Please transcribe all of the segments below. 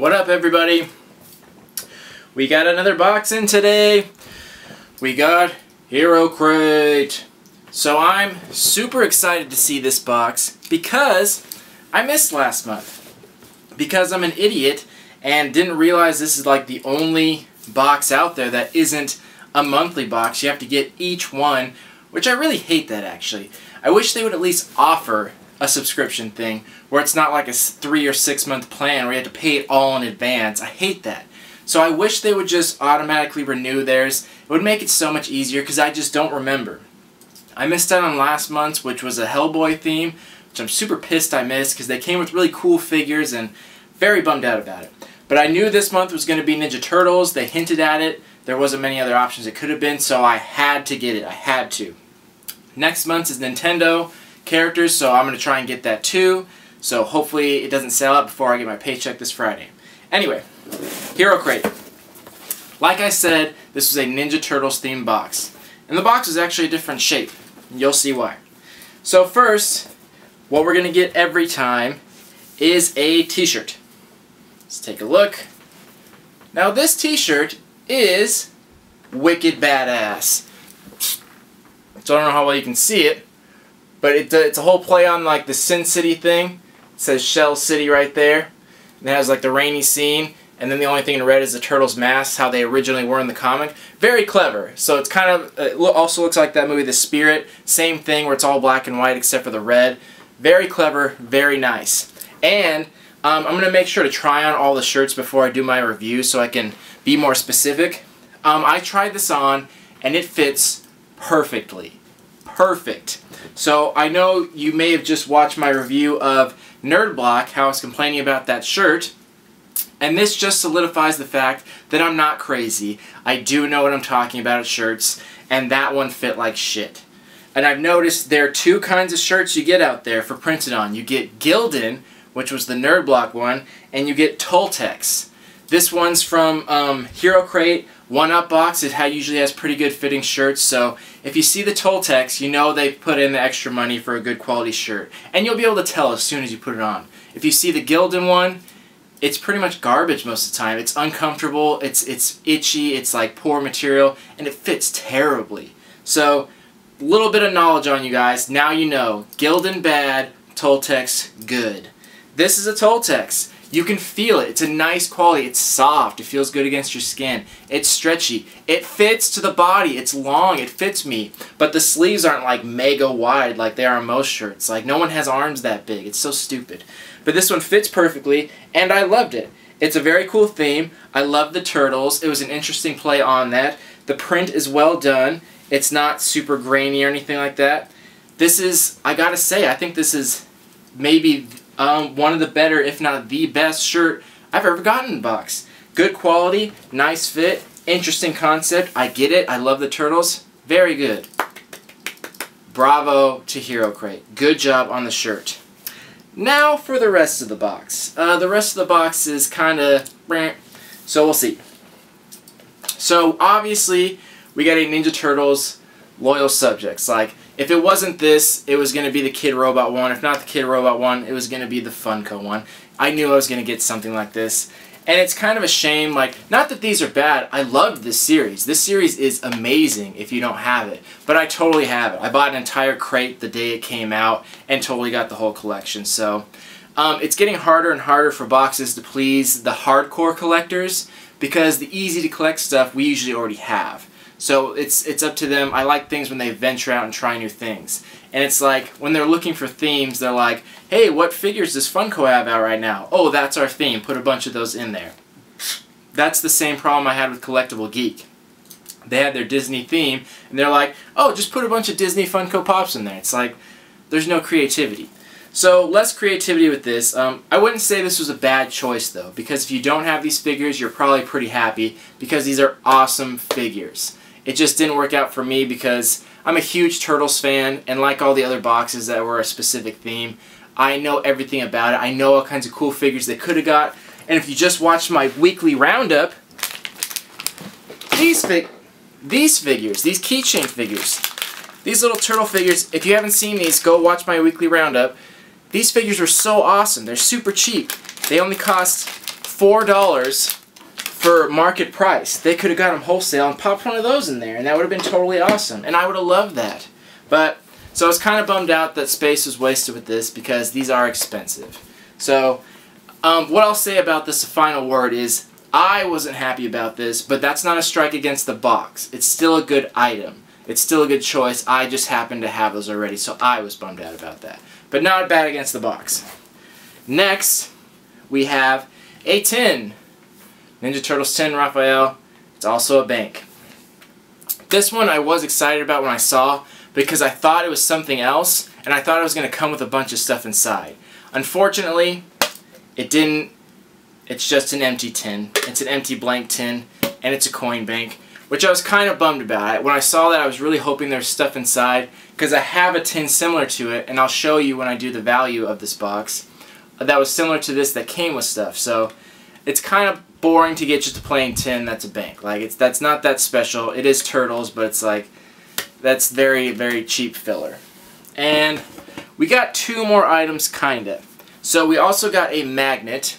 What up, everybody? We got another box in today. We got Hero Crate. So I'm super excited to see this box because I missed last month. Because I'm an idiot and didn't realize this is like the only box out there that isn't a monthly box. You have to get each one, which I really hate that actually. I wish they would at least offer a subscription thing where it's not like a 3 or 6 month plan where you have to pay it all in advance. I hate that. So I wish they would just automatically renew theirs. It would make it so much easier because I just don't remember. I missed out on last month's, which was a Hellboy theme, which I'm super pissed I missed because they came with really cool figures and very bummed out about it. But I knew this month was going to be Ninja Turtles. They hinted at it. There wasn't many other options it could have been, so I had to get it. I had to. Next month is Nintendo characters, so I'm going to try and get that too. So hopefully it doesn't sell out before I get my paycheck this Friday. Anyway, Hero Crate. Like I said, this was a Ninja Turtles themed box. And the box is actually a different shape. You'll see why. So first, what we're going to get every time is a t-shirt. Let's take a look. Now this t-shirt is wicked badass. So I don't know how well you can see it, but it's a whole play on like the Sin City thing. It says Shell City right there. And it has like the rainy scene, and then the only thing in red is the turtles' masks, how they originally were in the comic. Very clever. So it's kind of, it also looks like that movie The Spirit. Same thing where it's all black and white except for the red. Very clever, very nice. And I'm going to make sure to try on all the shirts before I do my review so I can be more specific. I tried this on and it fits perfectly. Perfect. So I know you may have just watched my review of Nerd Block, how I was complaining about that shirt, and this just solidifies the fact that I'm not crazy. I do know what I'm talking about at shirts, and that one fit like shit. And I've noticed there are two kinds of shirts you get out there for printed on. You get Gildan, which was the Nerd Block one, and you get Toltecs. This one's from Hero Crate, 1UP box. It usually has pretty good fitting shirts, so if you see the Toltecs, you know they put in the extra money for a good quality shirt. And you'll be able to tell as soon as you put it on. If you see the Gildan one, it's pretty much garbage most of the time. It's uncomfortable, it's itchy, it's like poor material, and it fits terribly. So, a little bit of knowledge on you guys. Now you know. Gildan bad, Toltecs good. This is a Toltecs. You can feel it. It's a nice quality. It's soft. It feels good against your skin. It's stretchy. It fits to the body. It's long. It fits me. But the sleeves aren't like mega wide like they are on most shirts. Like no one has arms that big. It's so stupid. But this one fits perfectly and I loved it. It's a very cool theme. I love the turtles. It was an interesting play on that. The print is well done. It's not super grainy or anything like that. This is, I gotta say, I think this is maybe one of the better, if not the best shirt I've ever gotten in a box. Good quality, nice fit, interesting concept. I get it. I love the turtles. Very good. Bravo to Hero Crate. Good job on the shirt. Now for the rest of the box. The rest of the box is kind of, so we'll see. So obviously we got a Ninja Turtles loyal subjects. Like, if it wasn't this, it was going to be the Kid Robot one. If not the Kid Robot one, it was going to be the Funko one. I knew I was going to get something like this. And it's kind of a shame, like, not that these are bad. I loved this series. This series is amazing if you don't have it. But I totally have it. I bought an entire crate the day it came out and totally got the whole collection. So, it's getting harder and harder for boxes to please the hardcore collectors because the easy to collect stuff we usually already have. So it's up to them. I like things when they venture out and try new things. And it's like, when they're looking for themes, they're like, hey, what figures does Funko have out right now? Oh, that's our theme. Put a bunch of those in there. That's the same problem I had with Collectible Geek. They had their Disney theme, and they're like, oh, just put a bunch of Disney Funko Pops in there. It's like, there's no creativity. So, less creativity with this. I wouldn't say this was a bad choice, though, because if you don't have these figures, you're probably pretty happy, because these are awesome figures. It just didn't work out for me because I'm a huge Turtles fan, and like all the other boxes that were a specific theme, I know everything about it. I know all kinds of cool figures they could have got, and if you just watched my weekly roundup, these figures, these keychain figures, these little turtle figures, if you haven't seen these, go watch my weekly roundup. These figures are so awesome. They're super cheap. They only cost $4 for market price. They could have got them wholesale and popped one of those in there, and that would have been totally awesome, and I would have loved that. But, so I was kind of bummed out that space was wasted with this because these are expensive. So, what I'll say about this final word is, I wasn't happy about this, but that's not a strike against the box. It's still a good item. It's still a good choice. I just happened to have those already, so I was bummed out about that. But not bad against the box. Next, we have a tin. Ninja Turtles tin Raphael. It's also a bank. This one I was excited about when I saw because I thought it was something else, and I thought it was going to come with a bunch of stuff inside. Unfortunately, it didn't. It's just an empty tin. It's an empty blank tin, and it's a coin bank, which I was kind of bummed about. When I saw that, I was really hoping there was stuff inside, because I have a tin similar to it, and I'll show you when I do the value of this box, that was similar to this that came with stuff. So it's kind of boring to get just a plain tin that's a bank. Like, that's not that special. It is Turtles, but it's like, that's very, very cheap filler. And we got two more items, kinda. So we also got a magnet.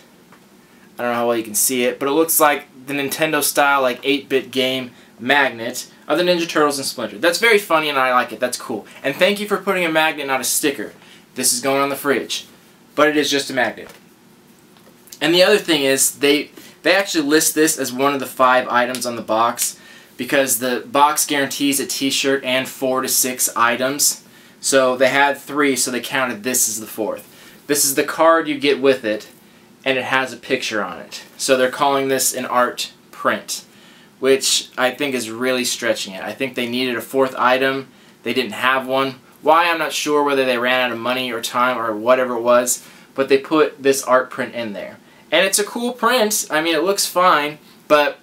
I don't know how well you can see it, but it looks like the Nintendo style, like 8-bit game magnet of the Ninja Turtles and Splinter. That's very funny and I like it. That's cool. And thank you for putting a magnet, not a sticker. This is going on the fridge. But it is just a magnet. And the other thing is, they actually list this as one of the 5 items on the box because the box guarantees a t-shirt and 4 to 6 items. So they had 3, so they counted this as the 4th. This is the card you get with it, and it has a picture on it. So they're calling this an art print, which I think is really stretching it. I think they needed a 4th item. They didn't have one. Why, I'm not sure, whether they ran out of money or time or whatever it was, but they put this art print in there. And it's a cool print. I mean, it looks fine, but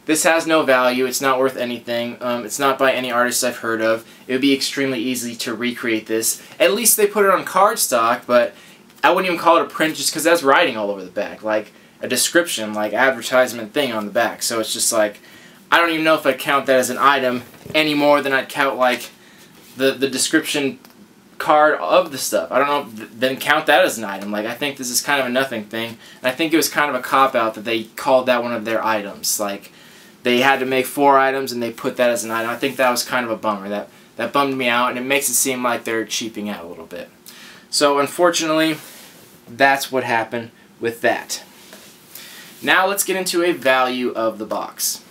this has no value. It's not worth anything. It's not by any artist I've heard of. It would be extremely easy to recreate this. At least they put it on cardstock, but I wouldn't even call it a print just because that's writing all over the back, like a description, like advertisement thing on the back. So it's just like, I don't even know if I'd count that as an item any more than I'd count like the description card of the stuff. I don't know, then count that as an item. Like, I think this is kind of a nothing thing. And I think it was kind of a cop-out that they called that one of their items. Like, they had to make 4 items and they put that as an item. I think that was kind of a bummer. That bummed me out, and it makes it seem like they're cheaping out a little bit. So, unfortunately, that's what happened with that. Now let's get into a value of the box.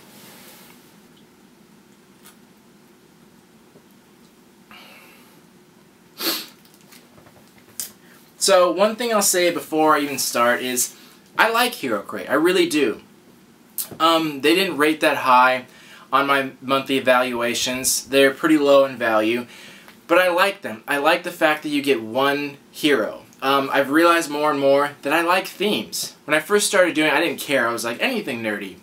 So one thing I'll say before I even start is I like Hero Crate. I really do. They didn't rate that high on my monthly evaluations. They're pretty low in value, but I like them. I like the fact that you get one hero. I've realized more and more that I like themes. When I first started doing it, I didn't care. I was like, anything nerdy.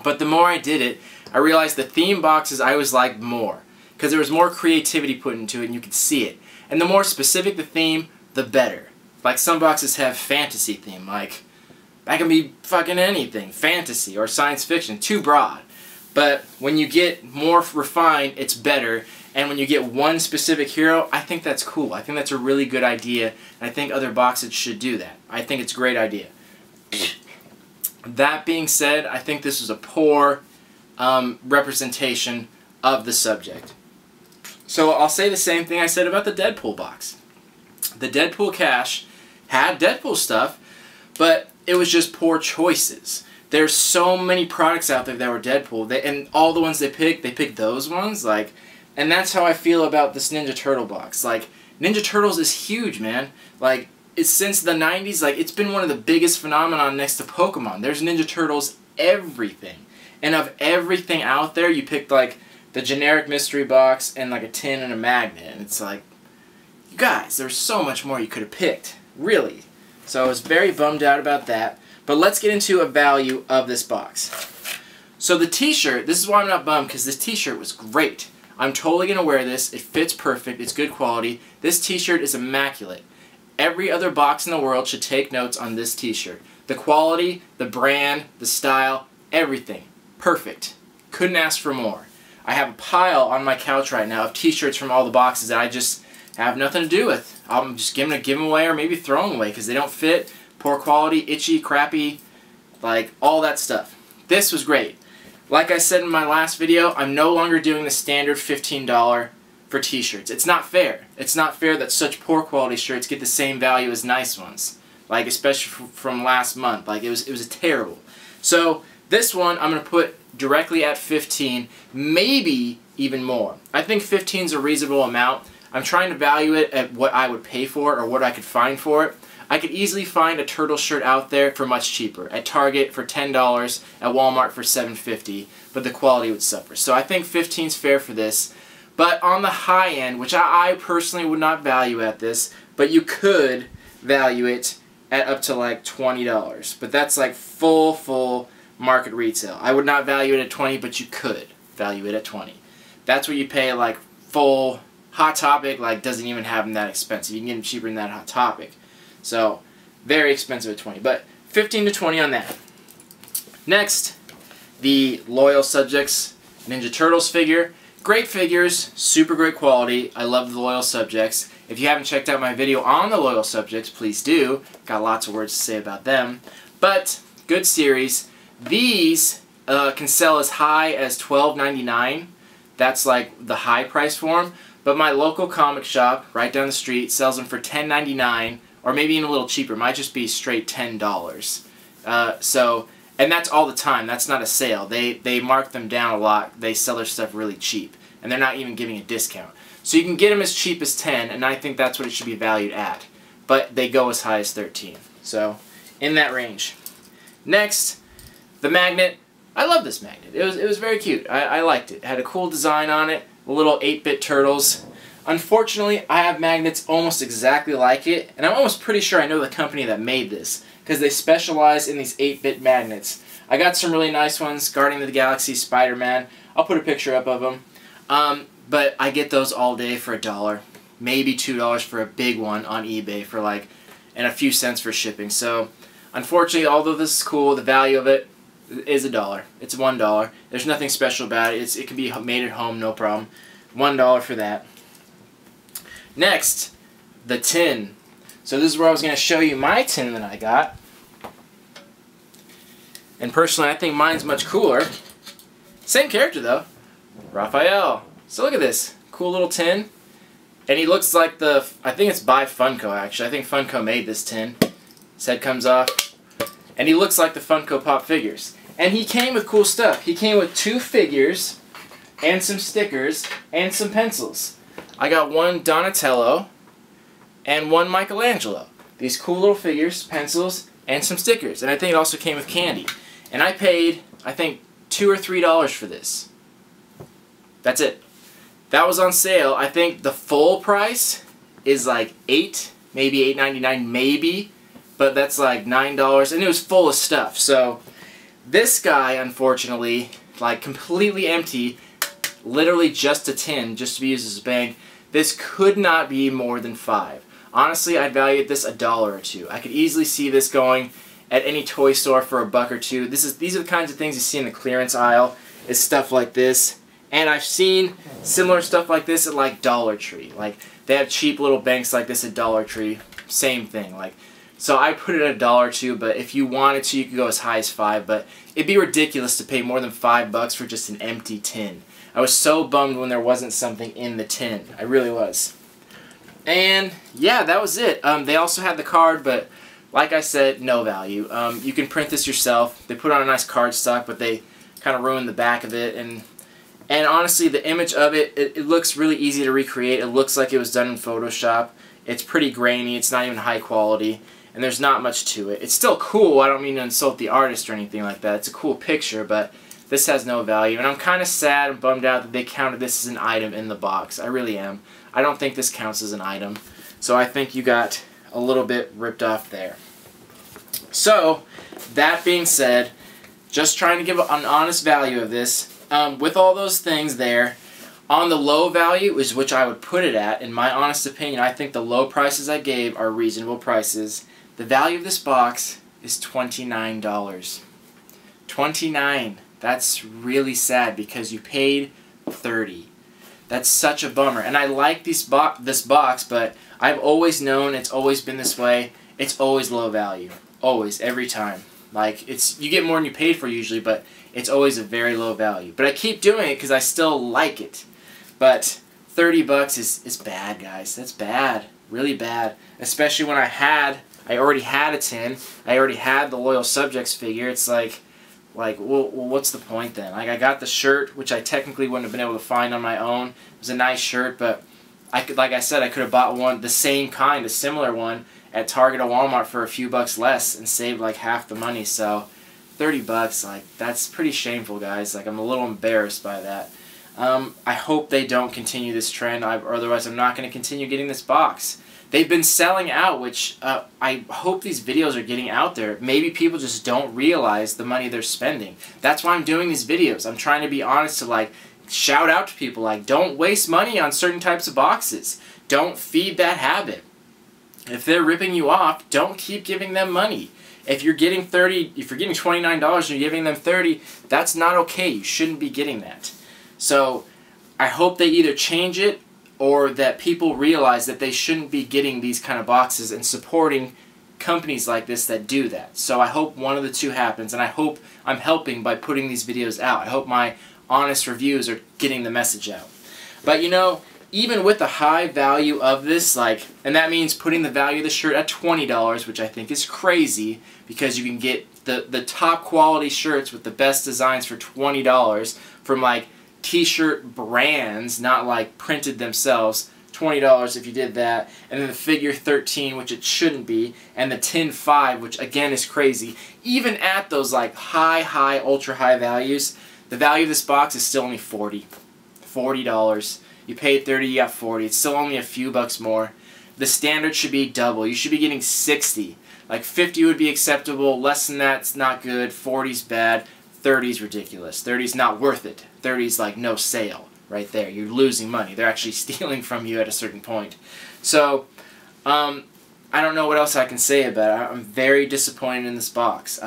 But the more I did it, I realized the theme boxes I always liked more, because there was more creativity put into it and you could see it. And the more specific the theme, the better. Like, some boxes have fantasy theme, like, that can be fucking anything, fantasy or science fiction, too broad. But when you get more refined, it's better. And when you get one specific hero, I think that's cool. I think that's a really good idea, and I think other boxes should do that. I think it's a great idea. That being said, I think this is a poor representation of the subject. So I'll say the same thing I said about the Deadpool box. The Deadpool cache had Deadpool stuff, but it was just poor choices. There's so many products out there that were Deadpool, and all the ones they picked those ones. Like, and that's how I feel about this Ninja Turtle box. Like, Ninja Turtles is huge, man. Like, it's since the 90s, like, it's been one of the biggest phenomenon next to Pokemon. There's Ninja Turtles everything. And of everything out there, you picked, like, the generic mystery box and, like, a tin and a magnet. And it's like, you guys, there's so much more you could have picked. Really. So I was very bummed out about that. But let's get into a value of this box. So the t-shirt, this is why I'm not bummed, because this t-shirt was great. I'm totally going to wear this. It fits perfect. It's good quality. This t-shirt is immaculate. Every other box in the world should take notes on this t-shirt. The quality, the brand, the style, everything. Perfect. Couldn't ask for more. I have a pile on my couch right now of t-shirts from all the boxes that I just have nothing to do with. I'm just going to give them away or maybe throw them away because they don't fit. Poor quality, itchy, crappy, like all that stuff. This was great. Like I said in my last video, I'm no longer doing the standard $15 for t-shirts. It's not fair. It's not fair that such poor quality shirts get the same value as nice ones. Like, especially from last month. Like, it was terrible. So this one I'm going to put directly at 15, maybe even more. I think 15 is a reasonable amount. I'm trying to value it at what I would pay for it or what I could find for it. I could easily find a turtle shirt out there for much cheaper. At Target for $10, at Walmart for $7.50, but the quality would suffer. So I think 15 is fair for this. But on the high end, which I personally would not value at this, but you could value it at up to like $20. But that's like full market retail. I would not value it at 20, but you could value it at 20. That's what you pay like full Hot Topic, like doesn't even have them that expensive. You can get them cheaper than that Hot Topic. So very expensive at 20, but 15 to 20 on that. Next, the Loyal Subjects Ninja Turtles figure. Great figures, super great quality. I love the Loyal Subjects. If you haven't checked out my video on the Loyal Subjects, please do. Got lots of words to say about them. But good series. These can sell as high as $12.99. That's like the high price for them. But my local comic shop right down the street sells them for $10.99, or maybe even a little cheaper. It might just be straight $10. And that's all the time. That's not a sale. They mark them down a lot. They sell their stuff really cheap, and they're not even giving a discount. So you can get them as cheap as 10, and I think that's what it should be valued at. But they go as high as 13. So in that range. Next, the magnet. I love this magnet. It was very cute. I liked it. It had a cool design on it. The little 8-bit turtles. Unfortunately, I have magnets almost exactly like it, and I'm almost pretty sure I know the company that made this, because they specialize in these 8-bit magnets. I got some really nice ones, Guardian of the Galaxy, Spider-Man. I'll put a picture up of them. But I get those all day for $1, maybe $2 for a big one on eBay for like, and a few cents for shipping. So, unfortunately, although this is cool, the value of it is $1. It's $1. There's nothing special about it. It can be made at home, no problem. $1 for that. Next, the tin. So this is where I was going to show you my tin that I got. And personally, I think mine's much cooler. Same character though, Raphael. So look at this, cool little tin. And he looks like I think it's by Funko actually. I think Funko made this tin. His head comes off. And he looks like the Funko Pop figures. And he came with cool stuff. He came with 2 figures, and some stickers, and some pencils. I got one Donatello, and one Michelangelo. These cool little figures, pencils, and some stickers. And I think it also came with candy. And I paid, I think, $2 or $3 for this. That's it. That was on sale. I think the full price is like $8, maybe $8.99, maybe. But that's like $9, and it was full of stuff. So this guy, unfortunately, like completely empty, literally just a tin, just to be used as a bank. This could not be more than $5. Honestly, I'd value this $1 or $2. I could easily see this going at any toy store for $1 or $2. These are the kinds of things you see in the clearance aisle, is stuff like this. And I've seen similar stuff like this at like Dollar Tree. Like they have cheap little banks like this at Dollar Tree. Same thing. Like, so I put it at $1 or $2, but if you wanted to, you could go as high as $5. But it'd be ridiculous to pay more than $5 for just an empty tin. I was so bummed when there wasn't something in the tin. I really was. And yeah, that was it. They also had the card, but like I said, no value. You can print this yourself. They put on a nice cardstock, but they kind of ruined the back of it. And honestly, the image of it looks really easy to recreate. It looks like it was done in Photoshop. It's pretty grainy. It's not even high quality. And there's not much to it. It's still cool. I don't mean to insult the artist or anything like that. It's a cool picture, but this has no value. And I'm kind of sad and bummed out that they counted this as an item in the box. I really am. I don't think this counts as an item. So I think you got a little bit ripped off there. So, that being said, just trying to give an honest value of this. With all those things there, on the low value is which I would put it at. In my honest opinion, I think the low prices I gave are reasonable prices. The value of this box is $29. $29. That's really sad because you paid $30. That's such a bummer. And I like this box, but I've always known it's always been this way. It's always low value. Always, every time. Like, you get more than you paid for usually, but it's always a very low value. But I keep doing it because I still like it. But $30 is bad, guys. That's bad. Really bad. Especially when I already had a tin. I already had the Loyal Subjects figure. It's like, well, what's the point then? Like, I got the shirt, which I technically wouldn't have been able to find on my own. It was a nice shirt, but like I said, I could have bought one, the same kind, a similar one, at Target or Walmart for a few bucks less and saved like half the money. So $30, like, that's pretty shameful, guys. Like, I'm a little embarrassed by that. I hope they don't continue this trend, or otherwise I'm not going to continue getting this box. They've been selling out, which I hope these videos are getting out there. Maybe people just don't realize the money they're spending. That's why I'm doing these videos. I'm trying to be honest to, like, shout out to people, like, don't waste money on certain types of boxes. Don't feed that habit. If they're ripping you off, don't keep giving them money. If you're getting $29 and you're giving them $30, that's not okay. You shouldn't be getting that. So I hope they either change it or that people realize that they shouldn't be getting these kind of boxes and supporting companies like this that do that. So I hope one of the two happens, and I hope I'm helping by putting these videos out. I hope my honest reviews are getting the message out. But you know, even with the high value of this, like, and that means putting the value of the shirt at $20, which I think is crazy, because you can get the top quality shirts with the best designs for $20 from, like, t-shirt brands, not like printed themselves. $20 if you did that, and then the figure 13, which it shouldn't be, and the tin 5, which again is crazy. Even at those like high, ultra high values, the value of this box is still only $40. You paid $30, you got $40. It's still only a few bucks more. The standard should be double. You should be getting $60. Like $50 would be acceptable. Less than that's not good. $40's bad. $30's ridiculous. $30's not worth it. $30's like no sale. Right there. You're losing money. They're actually stealing from you at a certain point. So, I don't know what else I can say about it. I'm very disappointed in this box.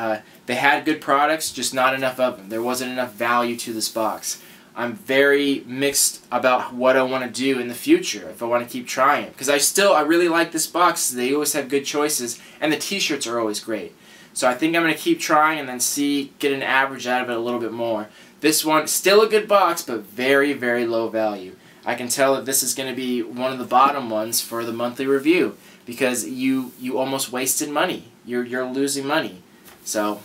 They had good products, just not enough of them. There wasn't enough value to this box. I'm very mixed about what I want to do in the future, if I want to keep trying. Because I really like this box. They always have good choices, and the t-shirts are always great. So I think I'm going to keep trying and then get an average out of it a little bit more. This one, still a good box, but very, very low value. I can tell that this is going to be one of the bottom ones for the monthly review, because you almost wasted money. You're losing money. So,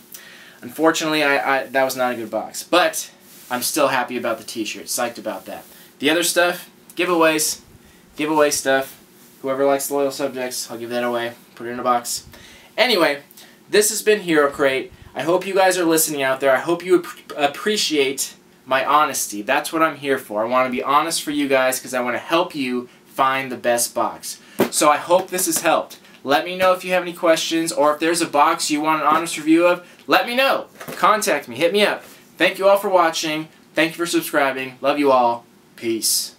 unfortunately, that was not a good box. But I'm still happy about the t-shirt. Psyched about that. The other stuff, giveaways. Giveaway stuff. Whoever likes Loyal Subjects, I'll give that away. Put it in a box. Anyway, this has been Hero Crate. I hope you guys are listening out there. I hope you appreciate my honesty. That's what I'm here for. I want to be honest for you guys because I want to help you find the best box. So I hope this has helped. Let me know if you have any questions, or if there's a box you want an honest review of, let me know. Contact me. Hit me up. Thank you all for watching. Thank you for subscribing. Love you all. Peace.